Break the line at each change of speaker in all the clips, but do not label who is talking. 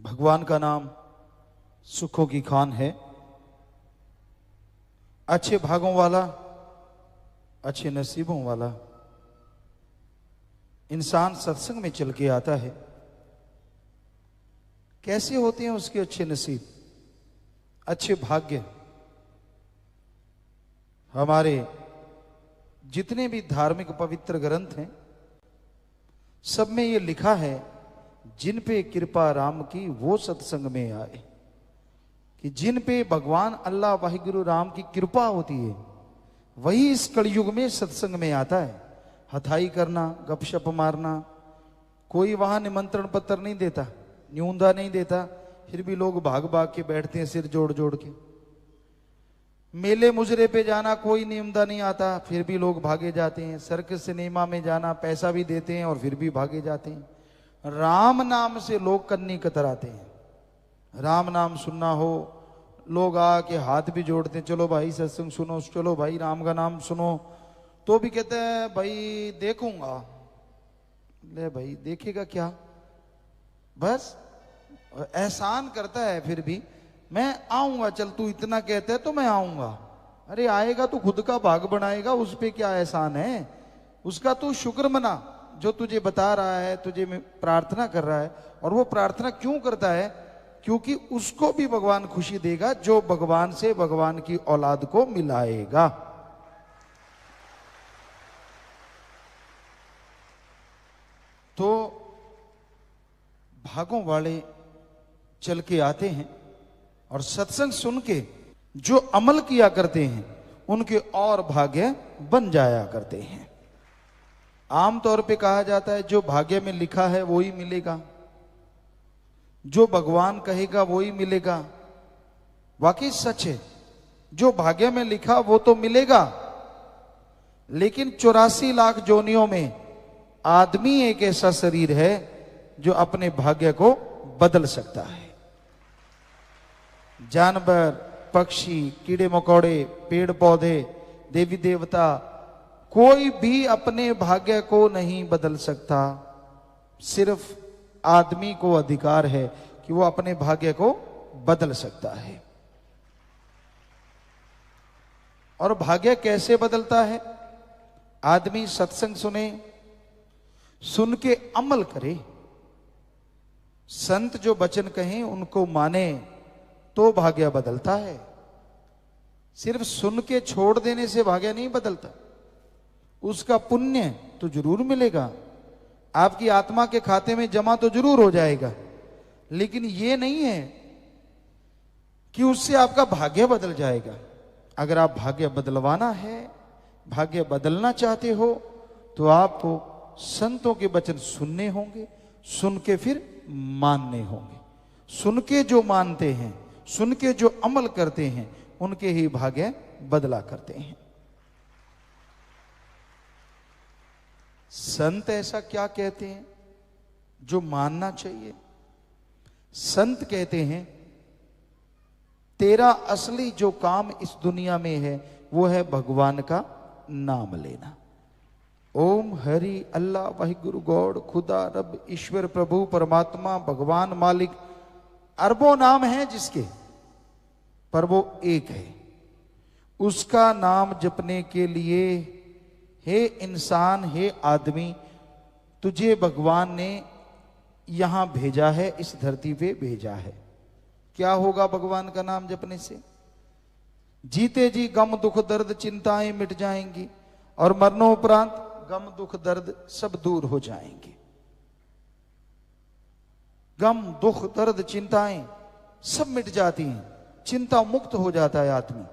भगवान का नाम सुखों की खान है, अच्छे भागों वाला, अच्छे नसीबों वाला। इंसान सत्संग में चल के आता है। कैसे होते हैं उसके अच्छे नसीब, अच्छे भाग्य? हमारे जितने भी धार्मिक पवित्र ग्रंथ हैं सब में ये लिखा है, जिन पे कृपा राम की वो सत्संग में आए। कि जिन पे भगवान अल्लाह वाहिगुरु राम की कृपा होती है वही इस कलयुग में सत्संग में आता है। हथाई करना, गपशप मारना, कोई वहां निमंत्रण पत्र नहीं देता, न्यूंदा नहीं देता, फिर भी लोग भाग भाग के बैठते हैं सिर जोड़ जोड़ के। मेले मुजरे पे जाना, कोई न्यूंदा नहीं आता, फिर भी लोग भागे जाते हैं। सर्कस सिनेमा में जाना, पैसा भी देते हैं और फिर भी भागे जाते हैं। राम नाम से लोग कन्नी कतराते हैं। राम नाम सुनना हो, लोग आके हाथ भी जोड़ते हैं, चलो भाई सत्संग सुनो, चलो भाई राम का नाम सुनो, तो भी कहते हैं भाई देखूंगा। ले भाई देखेगा क्या, बस एहसान करता है। फिर भी मैं आऊंगा, चल तू इतना कहते है तो मैं आऊंगा। अरे आएगा तो खुद का भाग बनाएगा, उस पे क्या एहसान है? उसका तू शुक्र मना जो तुझे बता रहा है, तुझे प्रार्थना कर रहा है। और वो प्रार्थना क्यों करता है? क्योंकि उसको भी भगवान खुशी देगा जो भगवान से भगवान की औलाद को मिलाएगा। तो भागों वाले चल के आते हैं और सत्संग सुन के जो अमल किया करते हैं उनके और भाग्य बन जाया करते हैं। आमतौर पे कहा जाता है जो भाग्य में लिखा है वो ही मिलेगा, जो भगवान कहेगा वो ही मिलेगा। वाकई सच है, जो भाग्य में लिखा वो तो मिलेगा, लेकिन 84 लाख जोनियों में आदमी एक ऐसा शरीर है जो अपने भाग्य को बदल सकता है। जानवर, पक्षी, कीड़े मकोड़े, पेड़ पौधे, देवी देवता, कोई भी अपने भाग्य को नहीं बदल सकता। सिर्फ आदमी को अधिकार है कि वो अपने भाग्य को बदल सकता है। और भाग्य कैसे बदलता है? आदमी सत्संग सुने, सुन के अमल करे, संत जो वचन कहें उनको माने तो भाग्य बदलता है। सिर्फ सुन के छोड़ देने से भाग्य नहीं बदलता, उसका पुण्य तो जरूर मिलेगा, आपकी आत्मा के खाते में जमा तो जरूर हो जाएगा, लेकिन यह नहीं है कि उससे आपका भाग्य बदल जाएगा। अगर आप भाग्य बदलवाना है, भाग्य बदलना चाहते हो, तो आपको संतों के वचन सुनने होंगे, सुन के फिर मानने होंगे। सुन के जो मानते हैं, सुन के जो अमल करते हैं, उनके ही भाग्य बदला करते हैं। संत ऐसा क्या कहते हैं जो मानना चाहिए? संत कहते हैं तेरा असली जो काम इस दुनिया में है वो है भगवान का नाम लेना। ओम हरि अल्लाह वाहिगुरु गॉड, खुदा रब ईश्वर प्रभु परमात्मा भगवान मालिक, अरबों नाम है जिसके, पर वो एक है। उसका नाम जपने के लिए हे इंसान, हे आदमी, तुझे भगवान ने यहां भेजा है, इस धरती पे भेजा है। क्या होगा भगवान का नाम जपने से? जीते जी गम दुख दर्द चिंताएं मिट जाएंगी और मरणोपरांत गम दुख दर्द सब दूर हो जाएंगे। गम दुख दर्द चिंताएं सब मिट जाती हैं, चिंता मुक्त हो जाता है आदमी।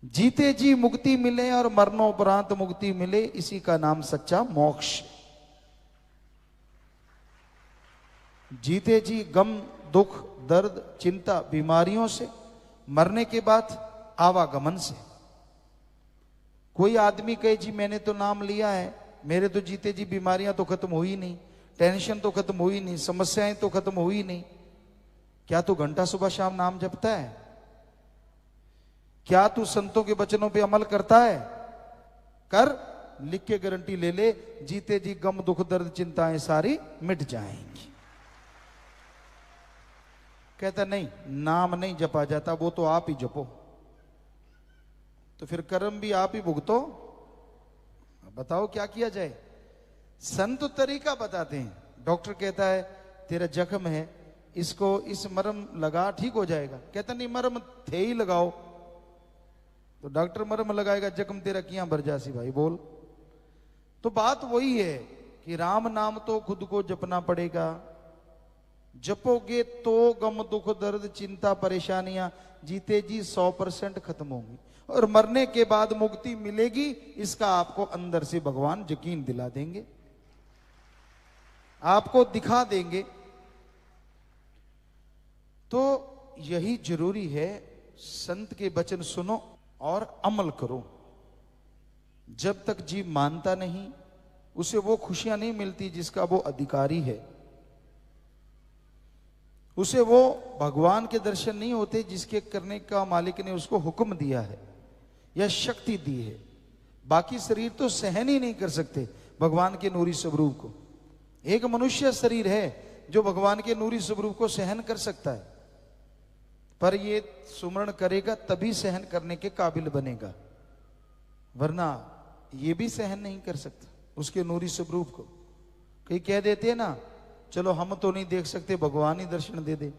जीते जी मुक्ति मिले और मरणोपरांत मुक्ति मिले, इसी का नाम सच्चा मोक्ष। जीते जी गम दुख दर्द चिंता बीमारियों से, मरने के बाद आवागमन से। कोई आदमी कहे जी मैंने तो नाम लिया है, मेरे तो जीते जी बीमारियां तो खत्म हुई नहीं, टेंशन तो खत्म हुई नहीं, समस्याएं तो खत्म हुई नहीं। क्या तू घंटा सुबह शाम नाम जपता है? क्या तू संतों के वचनों पे अमल करता है? कर, लिख के गारंटी ले ले, जीते जी गम दुख दर्द चिंताएं सारी मिट जाएंगी। कहता नहीं, नाम नहीं जपा जाता, वो तो आप ही जपो। तो फिर कर्म भी आप ही भुगतो। बताओ क्या किया जाए। संत तरीका बताते हैं। डॉक्टर कहता है तेरा जख्म है, इसको इस मरहम लगा, ठीक हो जाएगा। कहता नहीं, मरहम थे ही लगाओ। तो डॉक्टर मरहम लगाएगा, जख्म तेरा किया भर जासी भाई, बोल। तो बात वही है कि राम नाम तो खुद को जपना पड़ेगा। जपोगे तो गम दुख दर्द चिंता परेशानियां जीते जी 100% खत्म होंगी, और मरने के बाद मुक्ति मिलेगी, इसका आपको अंदर से भगवान यकीन दिला देंगे, आपको दिखा देंगे। तो यही जरूरी है, संत के वचन सुनो और अमल करो। जब तक जीव मानता नहीं, उसे वो खुशियां नहीं मिलती जिसका वो अधिकारी है। उसे वो भगवान के दर्शन नहीं होते जिसके करने का मालिक ने उसको हुक्म दिया है या शक्ति दी है। बाकी शरीर तो सहन ही नहीं कर सकते भगवान के नूरी स्वरूप को। एक मनुष्य शरीर है जो भगवान के नूरी स्वरूप को सहन कर सकता है, पर ये सुमरण करेगा तभी सहन करने के काबिल बनेगा, वरना ये भी सहन नहीं कर सकता उसके नूरी स्वरूप को। कई कह देते हैं ना, चलो हम तो नहीं देख सकते, भगवान ही दर्शन दे दे।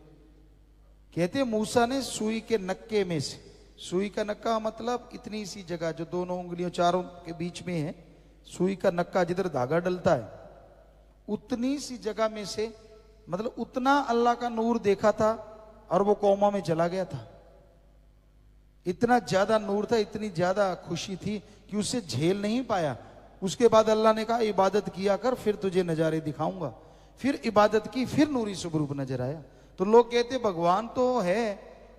कहते मूसा ने सुई के नक्के में से, सुई का नक्का मतलब इतनी सी जगह जो दोनों उंगलियों चारों के बीच में है, सुई का नक्का जिधर धागा डलता है, उतनी सी जगह में से, मतलब उतना अल्लाह का नूर देखा था और वो कोमा में चला गया था। इतना ज्यादा नूर था, इतनी ज्यादा खुशी थी कि उसे झेल नहीं पाया। उसके बाद अल्लाह ने कहा इबादत किया कर, फिर तुझे नजारे दिखाऊंगा। फिर इबादत की, फिर नूरी स्वरूप नजर आया। तो लोग कहते भगवान तो है,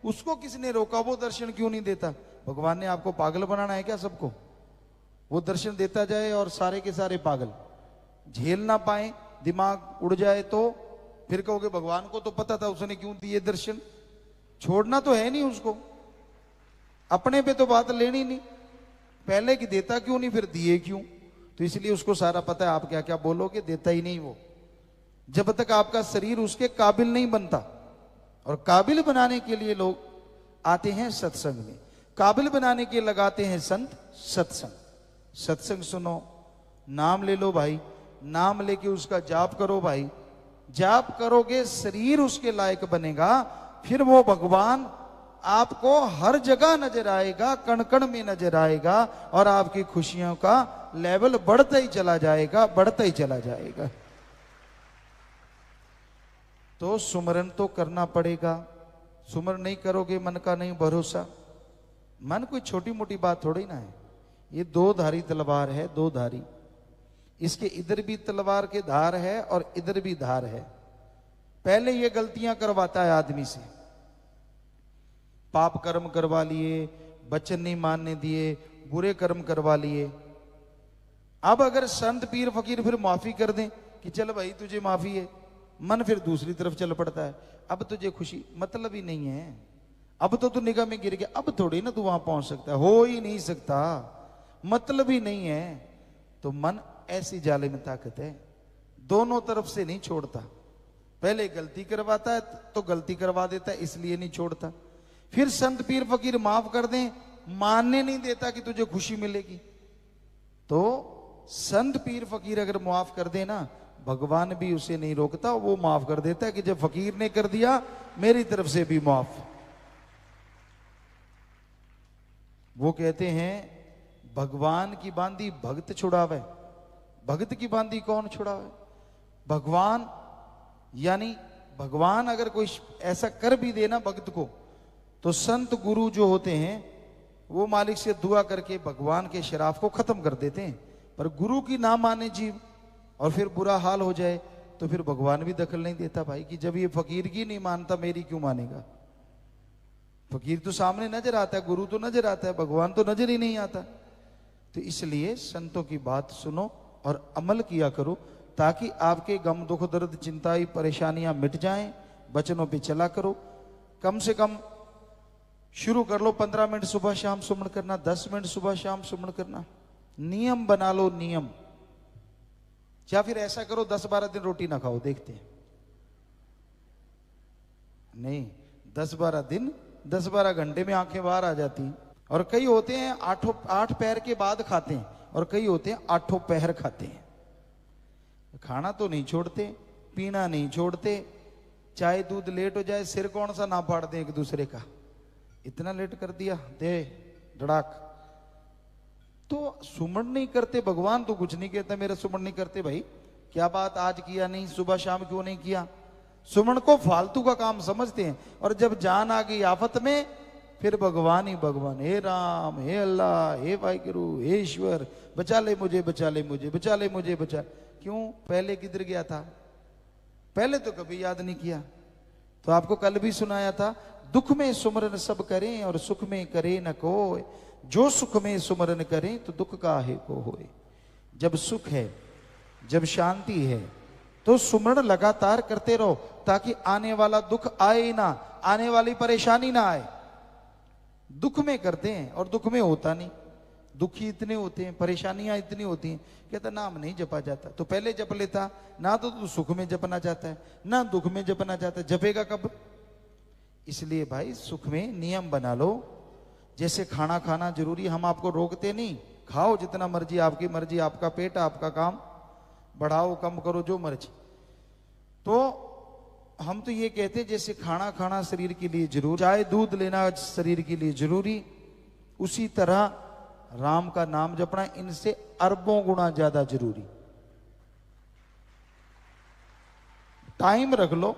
उसको किसने रोका, वो दर्शन क्यों नहीं देता? भगवान ने आपको पागल बनाना है क्या सबको? वो दर्शन देता जाए और सारे के सारे पागल झेल ना पाए, दिमाग उड़ जाए, तो फिर कहोगे भगवान को तो पता था, उसने क्यों दिए दर्शन? छोड़ना तो है नहीं उसको, अपने पे तो बात लेनी नहीं। पहले की देता क्यों नहीं, फिर दिए क्यों? तो इसलिए उसको सारा पता है आप क्या क्या बोलोगे, देता ही नहीं वो, जब तक आपका शरीर उसके काबिल नहीं बनता। और काबिल बनाने के लिए लोग आते हैं सत्संग में, काबिल बनाने के लगाते हैं संत सत्संग। सत्संग सुनो, नाम ले लो भाई, नाम लेके उसका जाप करो भाई। जाप करोगे शरीर उसके लायक बनेगा, फिर वो भगवान आपको हर जगह नजर आएगा, कण कण में नजर आएगा, और आपकी खुशियों का लेवल बढ़ता ही चला जाएगा, बढ़ता ही चला जाएगा। तो सुमरन तो करना पड़ेगा। सुमरन नहीं करोगे, मन का नहीं भरोसा। मन कोई छोटी मोटी बात थोड़ी ना है, ये दो धारी तलवार है, दो धारी। इसके इधर भी तलवार के धार है और इधर भी धार है। पहले ये गलतियां करवाता है आदमी से, पाप कर्म करवा लिए, वचन नहीं मानने दिए, बुरे कर्म करवा लिए। अब अगर संत पीर फकीर फिर माफी कर दें कि चल भाई तुझे माफी है, मन फिर दूसरी तरफ चल पड़ता है। अब तुझे खुशी, मतलब ही नहीं है, अब तो तू निगाह में गिर गया, अब थोड़ी ना तू वहां पहुंच सकता है, हो ही नहीं सकता, मतलब ही नहीं है। तो मन ऐसी जालिम ताकत है, दोनों तरफ से नहीं छोड़ता। पहले गलती करवाता है तो गलती करवा देता है, इसलिए नहीं छोड़ता। फिर संत पीर फकीर माफ कर दें, मानने नहीं देता कि तुझे खुशी मिलेगी। तो संत पीर फकीर अगर माफ कर दे ना, भगवान भी उसे नहीं रोकता, वो माफ कर देता है कि जब फकीर ने कर दिया, मेरी तरफ से भी माफ। वो कहते हैं भगवान की बांधी भक्त छुड़ावे। भक्त की बांधी कौन छुड़ावे? भगवान। यानी भगवान अगर कोई ऐसा कर भी देना भक्त को, तो संत गुरु जो होते हैं वो मालिक से दुआ करके भगवान के शराफ को खत्म कर देते हैं। पर गुरु की ना माने जीव और फिर बुरा हाल हो जाए, तो फिर भगवान भी दखल नहीं देता भाई, कि जब ये फकीर की नहीं मानता, मेरी क्यों मानेगा? फकीर तो सामने नजर आता है, गुरु तो नजर आता है, भगवान तो नजर ही नहीं आता। तो इसलिए संतों की बात सुनो और अमल किया करो, ताकि आपके गम दुख दर्द चिंताएं परेशानियां मिट जाएं। वचनों पे चला करो। कम से कम शुरू कर लो 15 मिनट सुबह शाम सुमन करना, 10 मिनट सुबह शाम सुमन करना। नियम बना लो, नियम। या फिर ऐसा करो 10-12 दिन रोटी ना खाओ, देखते हैं। नहीं, 10-12 दिन 10-12 घंटे में आंखें बाहर आ जाती हैं। और कई होते हैं 8 पैर के बाद खाते हैं, और कई होते हैं 8 पहर खाते हैं। खाना तो नहीं छोड़ते, पीना नहीं छोड़ते, चाय दूध लेट हो जाए सिर कौन सा ना फाड़ दे एक दूसरे का, इतना लेट कर दिया दे धड़ाक। तो सुमरण नहीं करते, भगवान तो कुछ नहीं कहता मेरा सुमरण नहीं करते। भाई क्या बात, आज किया नहीं, सुबह शाम क्यों नहीं किया? सुमरण को फालतू का काम समझते हैं। और जब जान आ गई आफत में, फिर भगवान ही भगवान, हे राम, हे अल्लाह, हे वाहिगुरु, हे ईश्वर, बचा ले मुझे, बचा ले मुझे, बचा ले मुझे, बचा। क्यों? पहले किधर गया था? पहले तो कभी याद नहीं किया। तो आपको कल भी सुनाया था, दुख में सुमरन सब करें और सुख में करे न कोय, जो सुख में सुमरन करें तो दुख काहे को होए। जब सुख है, जब शांति है, तो सुमरण लगातार करते रहो, ताकि आने वाला दुख आए ही ना, आने वाली परेशानी ना आए। दुख में करते हैं और दुख में होता नहीं, दुखी इतने होते हैं, परेशानियां इतनी होती हैं, कहता नाम नहीं जपा जाता। तो पहले जप लेता ना, तो तू सुख में जपना चाहता है ना दुख में जपना चाहता है, जपेगा कब? इसलिए भाई सुख में नियम बना लो। जैसे खाना खाना जरूरी, हम आपको रोकते नहीं, खाओ जितना मर्जी, आपकी मर्जी, आपका पेट, आपका काम, बढ़ाओ कम करो जो मर्जी। तो हम तो ये कहते हैं जैसे खाना खाना शरीर के लिए जरूरी, चाहे दूध लेना शरीर के लिए जरूरी, उसी तरह राम का नाम जपना इनसे अरबों गुना ज्यादा जरूरी। टाइम रख लो,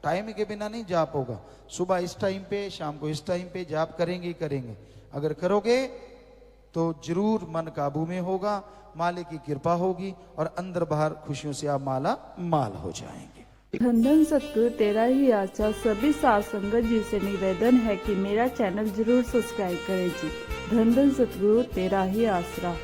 टाइम के बिना नहीं जाप होगा। सुबह इस टाइम पे, शाम को इस टाइम पे जाप करेंगे ही करेंगे। अगर करोगे तो जरूर मन काबू में होगा, मालिक की कृपा होगी और अंदर बाहर खुशियों से आप माला माल हो जाएंगे।
धन धन सतगुरु तेरा ही आशा। सभी साथ संगत जी से निवेदन है कि मेरा चैनल जरूर सब्सक्राइब करें जी। धन धन सतगुरु तेरा ही आसरा।